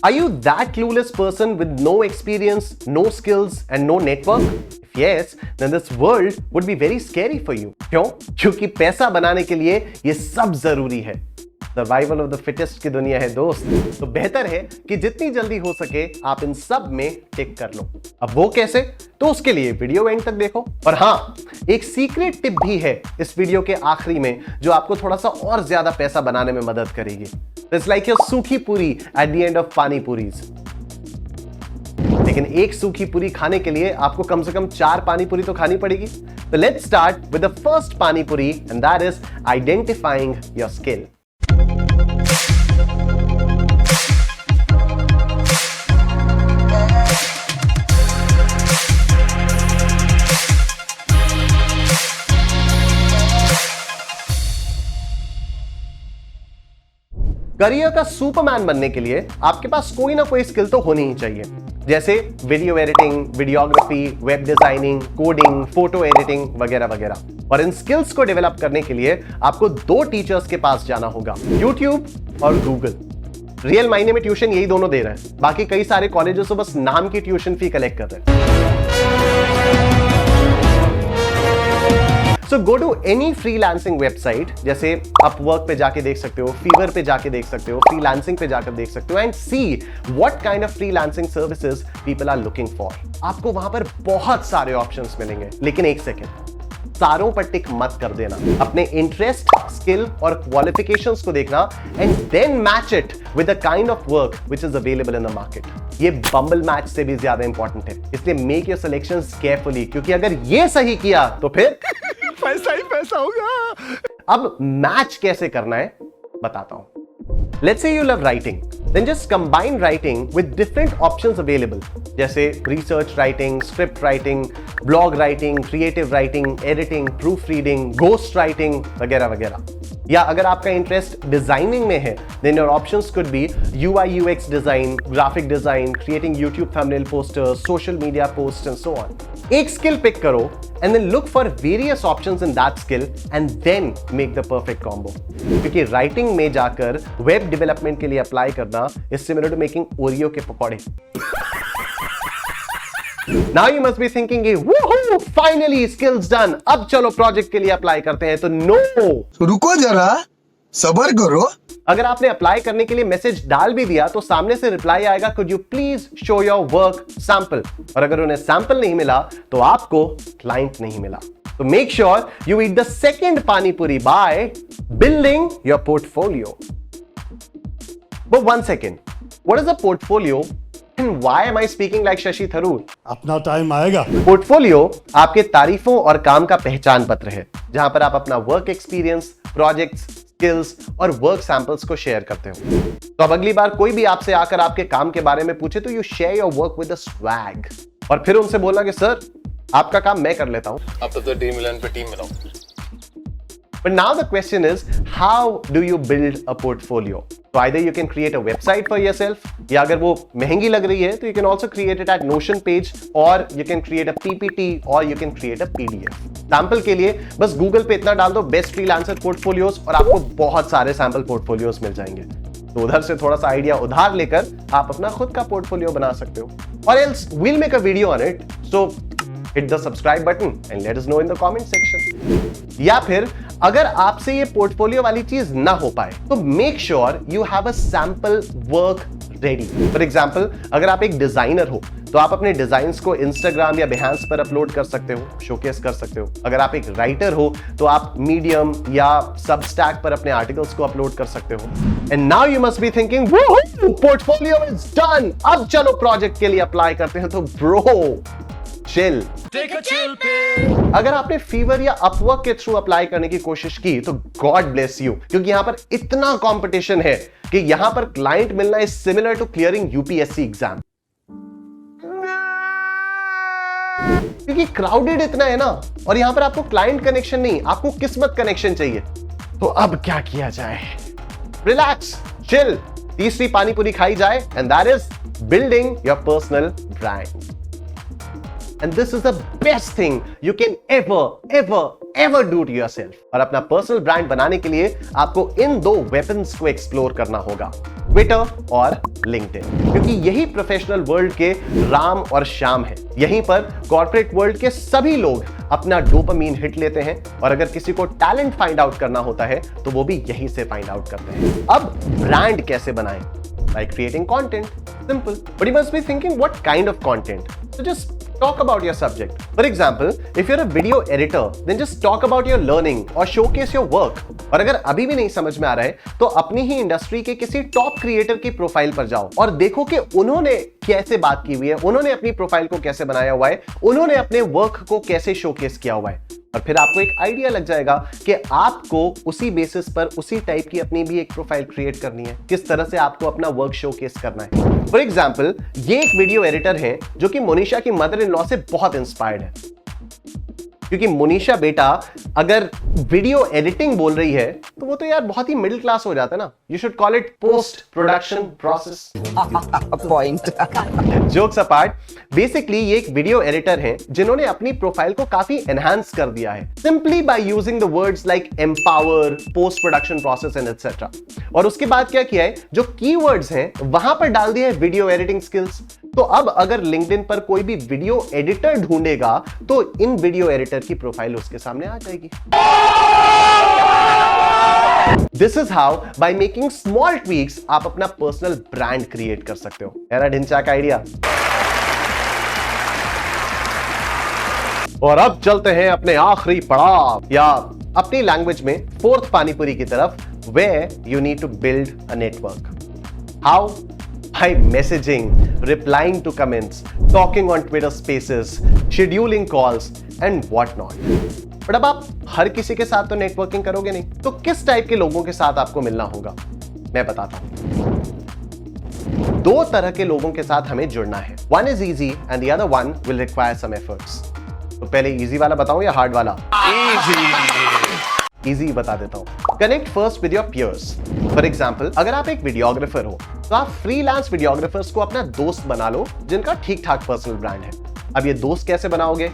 Are you that clueless person with no experience, no skills and no network? If yes, then this world would be very scary for you. क्यों? क्योंकि पैसा बनाने के लिए ये सब जरूरी है। सर्वाइवल ऑफ द फिटेस्ट की दुनिया है दोस्त, तो बेहतर है कि जितनी जल्दी हो सके आप इन सब में टिक कर लो। अब वो कैसे? तो उसके लिए वीडियो एंड तक देखो। और हाँ, एक सीक्रेट टिप भी है इस वीडियो के आखिरी में जो आपको थोड़ा सा और ज्यादा पैसा बनाने में मदद करेगी। इट्स लाइक योर सूखी पूरी एट द एंड ऑफ पानी पूरीज। लेकिन एक सूखी पूरी खाने के लिए आपको कम से कम 4 पानी पूरी तो खानी पड़ेगी। तो let's start with the first पानी पूरी and that is identifying your skill. Career का सुपरमैन बनने के लिए आपके पास कोई ना कोई स्किल तो होनी ही चाहिए, जैसे video editing, videography, web designing, coding, photo editing वगैरह वगैरह। और इन स्किल्स को डेवलप करने के लिए आपको 2 टीचर्स के पास जाना होगा, YouTube और Google। रियल मायने में ट्यूशन यही दोनों दे रहे हैं, बाकी कई सारे कॉलेजेस तो बस नाम की ट्यूशन फी कलेक्ट कर रहे हैं। So go to any freelancing website, जैसे अपवर्क पे जाके देख सकते हो, फीवर पे जाके देख सकते हो, फ्रीलांसिंग पे जाकर देख सकते हो and see what kind of freelancing services people are looking for. आपको वहां पर बहुत सारे ऑप्शंस मिलेंगे, लेकिन एक सेकेंड, सारों पर टिक मत कर देना। अपने इंटरेस्ट, स्किल और क्वालिफिकेशंस को देखना and then match it with the kind of work which is available in the market. ये बम्बल मैच से भी ज्यादा इंपॉर्टेंट है, इसलिए मेक योर सिलेक्शंस केयरफुली, क्योंकि अगर ये सही किया तो फिर पैसा ही पैसा होगा। अब मैच कैसे करना है बताता हूं। Let's say you love writing, then just combine writing with different options available, जैसे research writing, script writing, blog writing, creative writing, editing, proofreading, ghost writing वगैरह वगैरह। या अगर आपका इंटरेस्ट डिजाइनिंग में है, then your options could be UI UX design, graphic design, creating YouTube thumbnail posters, social media posts and so on। एक skill pick करो and then look for various options in that skill and then make the perfect combo। क्योंकि writing में जाकर web development के लिए apply करना is similar to making Oreo के पकौड़े। Now you must be thinking, woohoo, finally skills done, अब चलो प्रोजेक्ट के लिए अप्लाई करते हैं। तो नो, रुको जरा, सब्र करो। अगर आपने अप्लाई करने के लिए मैसेज डाल भी दिया तो सामने से रिप्लाई आएगा, could you please show your work sample. और अगर उन्हें सैंपल नहीं मिला तो आपको क्लाइंट नहीं मिला। तो make sure you eat the second पानी पूरी by building your portfolio. But one second, what is a portfolio and why am I speaking like Shashi Tharoor? अपना टाइम आएगा। पोर्टफोलियो आपके तारीफों और काम का पहचान पत्र है, जहां पर आप अपना वर्क एक्सपीरियंस, प्रोजेक्ट्स, स्किल्स और वर्क सैंपल्स को शेयर करते हो। तो अब अगली बार कोई भी आपसे आकर आपके काम के बारे में पूछे तो you share your work with a swag, और फिर उनसे बोलना कि सर आपका काम मैं कर लेता हूं। अब तो टीम मिलन पे टीम मिलाओ। But now the question is, how do you build a portfolio? So either you can create a website for yourself, या अगर वो महंगी लग रही है तो you can also create it at Notion page, or you can create a PPT, or you can create a PDF. Sample के लिए बस गूगल पे इतना डाल दो बेस्ट फ्रीलांसर पोर्टफोलियोज और आपको बहुत सारे सैंपल पोर्टफोलियोज मिल जाएंगे। तो उधर से थोड़ा सा आइडिया उधार लेकर आप अपना खुद का पोर्टफोलियो बना सकते हो। और else we'll make a video on it, so hit the subscribe button and let us know in the comment section। या फिर अगर आपसे ये पोर्टफोलियो वाली चीज ना हो पाए तो make sure you have a sample work ready. For example, अगर आप एक डिजाइनर हो तो आप अपने डिजाइन्स को इंस्टाग्राम या बिहेंस पर अपलोड कर सकते हो, शोकेस कर सकते हो। अगर आप एक राइटर हो तो आप मीडियम या सबस्टैक पर अपने आर्टिकल्स को अपलोड कर सकते हो। And now you must be thinking, portfolio is done, अब चलो प्रोजेक्ट के लिए अप्लाई करते हैं। तो bro chill, take a chill pill. अगर आपने फीवर या अपवर्क के थ्रू अप्लाई करने की कोशिश की तो गॉड ब्लेस यू, क्योंकि यहां पर इतना कंपटीशन है कि यहां पर क्लाइंट मिलना is similar to clearing UPSC exam. क्योंकि क्राउडेड इतना है ना, और यहां पर आपको क्लाइंट कनेक्शन नहीं, आपको किस्मत कनेक्शन चाहिए। तो अब क्या किया जाए? रिलैक्स, चिल, तीसरी पानी पूरी खाई जाए, and that is building your personal brand. And this is the best thing you can ever do to yourself. और अपना पर्सनल ब्रांड बनाने के लिए आपको इन दो वेपन्स को एक्सप्लोर करना होगा, ट्विटर और लिंक्डइन, क्योंकि यही प्रोफेशनल वर्ल्ड के राम और श्याम है। यहीं पर कॉर्पोरेट वर्ल्ड के सभी लोग अपना डोपामीन हिट लेते हैं, और अगर किसी को टैलेंट फाइंड आउट करना होता है तो वो भी यहीं से फाइंड आउट करते हैं। अब ब्रांड कैसे बनाएं? By creating content. Simple. But you must be thinking, what kind of content? So just talk about your subject. For example, if you're a video editor, then just talk about your learning or showcase your work. और अगर अभी भी नहीं समझ में आ रहा है तो अपनी ही इंडस्ट्री के किसी टॉप क्रिएटर की प्रोफाइल पर जाओ और देखो कि उन्होंने कैसे बात की हुई है, उन्होंने अपनी प्रोफाइल को कैसे बनाया हुआ है, उन्होंने अपने वर्क को कैसे शोकेस किया हुआ है, और फिर आपको एक आइडिया लग जाएगा कि आपको उसी बेसिस पर उसी टाइप की अपनी भी एक प्रोफाइल क्रिएट करनी है, किस तरह से आपको अपना वर्क शोकेस करना है। फॉर एग्जांपल, ये एक वीडियो एडिटर है जो कि मोनिशा की मदर इन लॉ से बहुत इंस्पायर्ड है, क्योंकि मोनिशा बेटा अगर वीडियो एडिटिंग बोल रही है तो वो तो यार बहुत ही मिडिल क्लास हो जाता है ना। You should call it post production process. Point. Jokes apart, basically ये एक वीडियो एडिटर हैं जिन्होंने अपनी प्रोफाइल को काफी एनहांस कर दिया है simply by using the words like empower, post production process and etcetera. और उसके बाद क्या किया है, जो कीवर्ड्स हैं वहां पर डाल दिया है वीडियो एडिटिंग स्किल्स। तो अब अगर लिंक्डइन पर कोई भी वीडियो एडिटर ढूंढेगा तो इन वीडियो एडिटर की प्रोफाइल उसके सामने आ जाएगी। This is how by making small tweaks आप अपना पर्सनल ब्रांड क्रिएट कर सकते हो। मेरा ढिंचा का आइडिया। और अब चलते हैं अपने आखिरी पड़ाव या अपनी लैंग्वेज में फोर्थ पानीपुरी की तरफ, where you need to build a network. How? By messaging, replying to comments, talking on Twitter Spaces, scheduling calls and whatnot. But अब आप हर किसी के साथ तो नेटवर्किंग करोगे नहीं, तो किस टाइप के लोगों के साथ आपको मिलना होगा मैं बताता हूं। दो तरह के लोगों के साथ हमें जुड़ना है, one is easy and the other one will require some efforts. तो पहले इजी वाला बताऊं या हार्ड वाला? इजी बता देता हूं। Connect first with your piers. For example, अगर आप एक वीडियोग्राफर हो तो आप फ्रीलांस वीडियोग्राफर्स को अपना दोस्त बना लो जिनका ठीक ठाक पर्सनल ब्रांड है। अब ये दोस्त कैसे बनाओगे?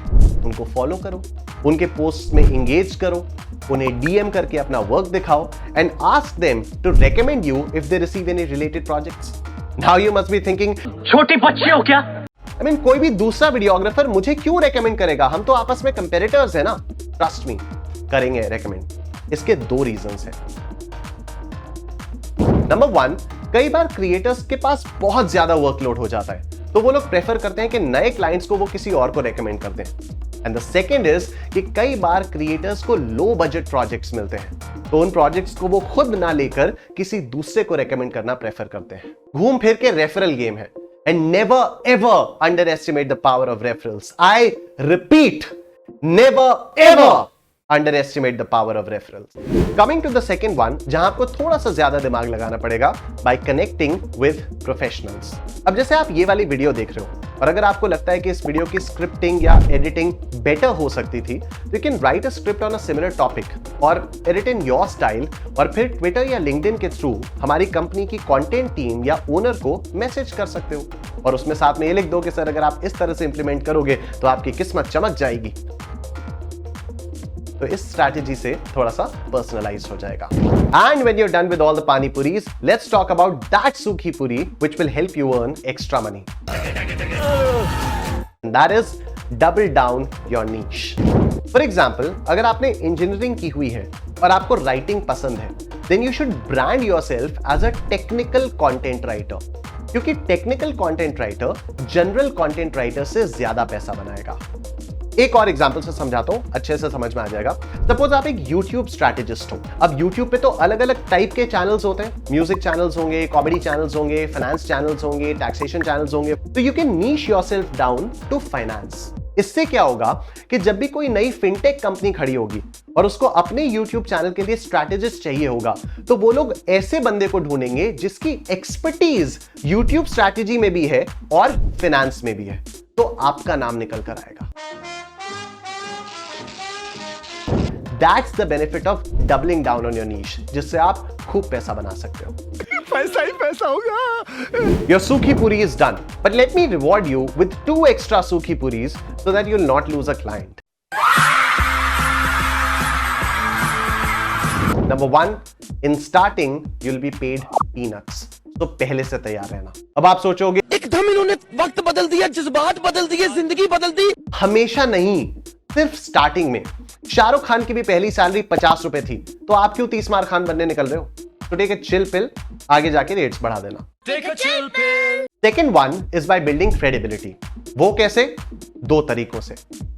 उनको फॉलो करो, उनके पोस्ट में एंगेज करो, उन्हें डीएम करके अपना वर्क दिखाओ and ask them to recommend you if they receive any related projects. Now you must be thinking, छोटे बच्चे हो क्या? I mean, कोई भी दूसरा वीडियोग्राफर मुझे क्यों रेकमेंड करेगा? हम तो आपस में कंपेरेटर्स हैं ना। ट्रस्ट मी, करेंगे रेकमेंड। इसके दो रीजंस हैं। नंबर वन, कई बार क्रिएटर्स के पास बहुत ज्यादा वर्कलोड हो जाता है तो वो लोग प्रेफर करते हैं कि नए क्लाइंट्स को वो किसी और को रेकमेंड कर दें। एंड द सेकेंड इज कि कई बार क्रिएटर्स को लो बजट प्रोजेक्ट्स मिलते हैं तो उन प्रोजेक्ट्स को वो खुद ना लेकर किसी दूसरे को रेकमेंड करना प्रेफर करते हैं। घूम फिर के रेफरल गेम है। And never ever underestimate the power of referrals. I repeat, never ever underestimate the power of referrals. Coming to the second one, जहां आपको थोड़ा सा ज्यादा दिमाग लगाना पड़ेगा, by connecting with professionals. अब जैसे आप ये वाली वीडियो देख रहे हो और अगर आपको लगता है कि इस वीडियो की स्क्रिप्टिंग या एडिटिंग बेटर हो सकती थी, तो you can write a script on a similar topic और एडिट इन योर स्टाइल और फिर ट्विटर या लिंक्डइन के थ्रू हमारी कंपनी की कंटेंट टीम या ओनर को मैसेज कर सकते हो और उसमें साथ में ये लिख दो कि सर अगर आप इस तरह से इंप्लीमेंट करोगे तो आपकी किस्मत चमक जाएगी। तो इस स्ट्रैटेजी से थोड़ा सा पर्सनलाइज हो जाएगा। And when you are done with all the pani puris, let's talk about that sukhi puri which will help you earn extra money. That is double down your niche. For example, अगर आपने इंजीनियरिंग की हुई है और आपको राइटिंग पसंद है, then you should brand yourself as a technical content writer, क्योंकि technical content writer general content writer से ज्यादा पैसा बनाएगा। एक और एग्जांपल से समझाता हूं, अच्छे से समझ में आ जाएगा। सपोज आप एक YouTube स्ट्रैटेजिस्ट हो। अब YouTube पे तो अलग अलग टाइप के चैनल्स होते हैं, म्यूजिक चैनल्स होंगे, कॉमेडी चैनल्स होंगे, फाइनेंस चैनल्स होंगे, टैक्सेशन चैनल्स होंगे। तो you can niche yourself down to finance. इससे क्या होगा कि जब भी कोई नई फिनटेक कंपनी खड़ी होगी और उसको अपने YouTube चैनल के लिए स्ट्रैटेजिस्ट चाहिए होगा, तो वो लोग ऐसे बंदे को ढूंढेंगे जिसकी एक्सपर्टीज YouTube स्ट्रैटेजी में भी है और फाइनेंस में भी है, तो आपका नाम निकल कर आएगा। That's the benefit of doubling down on your niche, जिससे आप खूब पैसा बना सकते हो। पैसा ही पैसा होगा। Your Sukhi Puri is done, but let me reward you with 2 extra Sukhi Puris so that you'll not lose a client. Number 1, in starting you'll be paid peanuts. तो पहले से तैयार रहना। अब आप सोचोगे एकदम इन्होंने वक्त बदल दिया, जज्बात बदल दिए, जिंदगी बदल दी। हमेशा नहीं, सिर्फ स्टार्टिंग में। शाहरुख खान की भी पहली सैलरी 50 रुपए थी, तो आप क्यों 30 मार खान बनने निकल रहे हो? तो टेक ए चिल पिल, आगे जाके रेट्स बढ़ा देना। Second one is by building credibility. वो कैसे? 2 तरीकों से।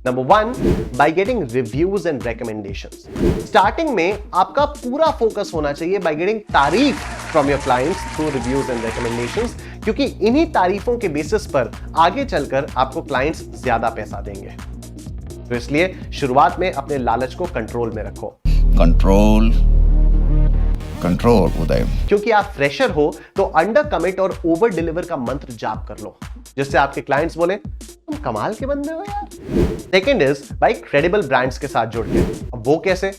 Number 1, by getting reviews and recommendations. Starting में आपका पूरा फोकस होना चाहिए बाय गेटिंग तारीफ from your clients through reviews and recommendations, क्योंकि इन्हीं तारीफों के बेसिस पर आगे चलकर आपको क्लाइंट्स ज्यादा पैसा देंगे। तो इसलिए शुरुआत में अपने लालच को कंट्रोल में रखो। कंट्रोल उदय, क्योंकि आप फ्रेशर हो तो अंडर कमिट और ओवर डिलीवर का मंत्र जाप कर लो, जिससे आपके क्लाइंट्स बोले तुम कमाल के बंदे हो यार। Second is by credible brands के साथ जुड़ के। अब वो कैसे?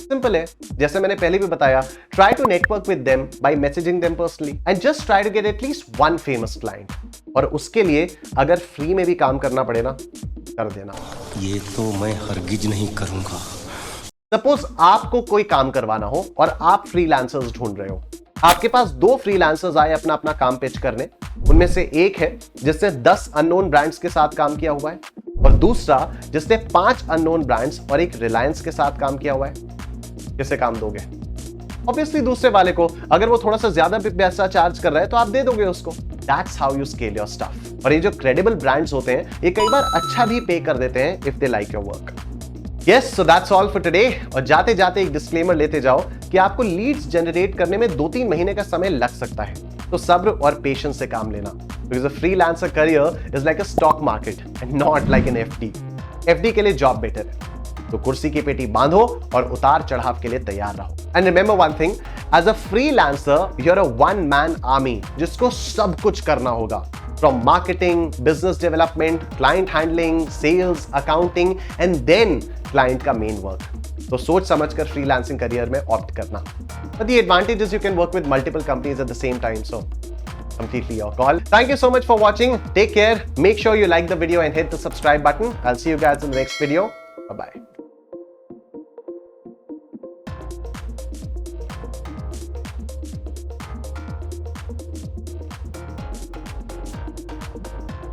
सिंपल है, जैसे मैंने पहले भी बताया, try to network with them by messaging them personally and just try to get at least 1 famous client. और उसके लिए अगर फ्री में भी काम करना पड़े ना, कर देना। ये तो मैं हरगिज नहीं करूंगा। सपोज आपको कोई काम करवाना हो और आप फ्रीलांसर्स ढूंढ रहे हो। आपके पास 2 फ्रीलांसर्स आए अपना अपना काम पिच करने। उनमें से एक है जिसने 10 अननोन ब्रांड्स के साथ काम किया हुआ है, और दूसरा जिसने 5 अननोन ब्रांड्स और एक रिलायंस के साथ काम किया हुआ है। किसे काम दोगे? ऑब्वियसली दूसरे वाले को। अगर वो थोड़ा सा ज्यादा पैसा चार्ज कर रहा है तो आप दे दोगे उसको। That's how you scale your stuff। और ये जो क्रेडिबल ब्रांड्स होते हैं, ये कई बार अच्छा भी पे कर देते हैं if they like your work। Yes, so that's all for today। और जाते जाते एक डिस्क्लेमर लेते जाओ कि आपको लीड्स जनरेट करने में 2-3 महीने का समय लग सकता है, तो सब्र और पेशेंस से काम लेना। Because a freelancer career is like a stock market and not like an FD। FD के लिए जॉब बेटर है, तो कुर्सी की पेटी बांधो और उतार चढ़ाव के लिए तैयार रहो। And remember one thing, as a freelancer you are a 1 man army जिसको सब कुछ करना होगा, from marketing, business development, client handling, sales, accounting and then client का मेन वर्क। तो सोच समझकर फ्रीलांसिंग करियर में ऑप्ट करना। But the advantage is you can work with multiple companies at the same time, so completely your call. Thank you so much for watching. Take care. Make sure you like the video and hit the subscribe button. I'll see you guys in the next video. Bye bye.